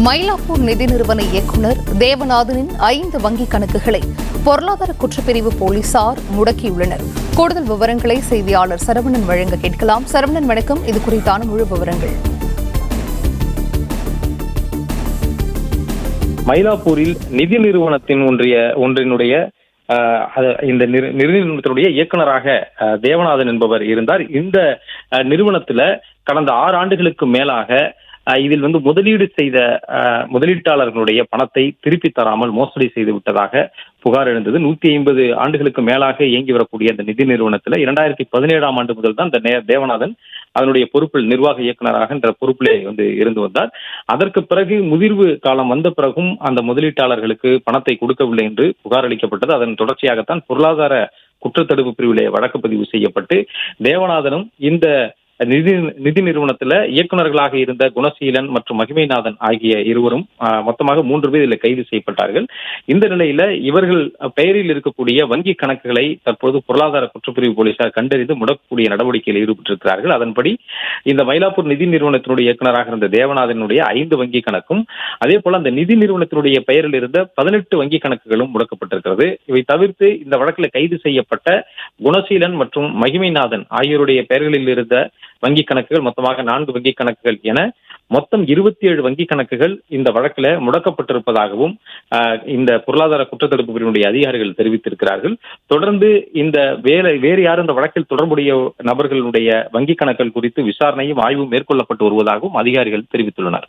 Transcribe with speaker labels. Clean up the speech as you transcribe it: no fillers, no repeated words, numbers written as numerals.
Speaker 1: மயிலாப்பூர் நிதி நிறுவன இயக்குநர் தேவநாதனின் 5 வங்கிக் கணக்குகளை பொருளாதார குற்றப்பிரிவு போலீசார் முடக்கியுள்ளனர். கூடுதல் விவரங்களை செய்தியாளர் சரவணன் வழங்க கேட்கலாம். சரவணன், வணக்கம். இது குறித்தான முழு விவரங்கள்.
Speaker 2: மயிலாப்பூரில் நிதி நிறுவனத்தின் ஒன்றினுடைய இந்த நிறுவனத்தினுடைய இயக்குநராக தேவநாதன் என்பவர் இருந்தார். இந்த நிறுவனத்துல கடந்த 6 ஆண்டுகளுக்கு மேலாக இதில் முதலீடு செய்த முதலீட்டாளர்களுடைய பணத்தை திருப்பி தராமல் மோசடி செய்து விட்டதாக புகார் எழுந்தது. 150 ஆண்டுகளுக்கு மேலாக இயங்கி வரக்கூடிய அந்த நிதி நிறுவனத்தில் 2017ஆம் ஆண்டு முதல் தான் இந்த தேவநாதன் அதனுடைய பொறுப்பில் நிர்வாக இயக்குநராக என்ற பொறுப்பிலே இருந்து வந்தார். அதற்கு பிறகு முதிர்வு காலம் வந்த பிறகும் அந்த முதலீட்டாளர்களுக்கு பணத்தை கொடுக்கவில்லை என்று புகார் அளிக்கப்பட்டது. அதன் தொடர்ச்சியாகத்தான் பொருளாதார குற்றத்தடுப்பு பிரிவிலே வழக்கு பதிவு செய்யப்பட்டு தேவநாதனும் இந்த நிதி நிறுவனத்துல இயக்குநர்களாக இருந்த குணசீலன் மற்றும் மகிமைநாதன் ஆகிய இருவரும் மொத்தமாக 3 பேர் இதில் கைது செய்யப்பட்டார்கள். இந்த நிலையில இவர்கள் பெயரில் இருக்கக்கூடிய வங்கி கணக்குகளை தற்போது பொருளாதார குற்றப்பிரிவு போலீசார் கண்டறிந்து முடக்கக்கூடிய நடவடிக்கையில் ஈடுபட்டிருக்கிறார்கள். அதன்படி இந்த மயிலாப்பூர் நிதி நிறுவனத்தினுடைய இயக்குநராக இருந்த தேவநாதனுடைய 5 வங்கி கணக்கும், அதே போல அந்த நிதி நிறுவனத்தினுடைய பெயரில் இருந்த 18 வங்கி கணக்குகளும் முடக்கப்பட்டிருக்கிறது. இவை தவிர்த்து இந்த வழக்கில் கைது செய்யப்பட்ட குணசீலன் மற்றும் மகிமைநாதன் ஆகியோருடைய பெயர்களில் இருந்த வங்கி கணக்குகள் மொத்தமாக 4 வங்கி கணக்குகள் என மொத்தம் 27 வங்கி கணக்குகள் இந்த வழக்கில் முடக்கப்பட்டிருப்பதாகவும் இந்த பொருளாதார குற்றத்தடுப்பு பிரிவினுடைய அதிகாரிகள் தெரிவித்திருக்கிறார்கள். தொடர்ந்து இந்த வேறு யாரும் இந்த வழக்கில் தொடர்புடைய நபர்களுடைய வங்கி கணக்குகள் குறித்து விசாரணையும் ஆய்வும் மேற்கொள்ளப்பட்டு வருவதாகவும் அதிகாரிகள் தெரிவித்துள்ளனர்.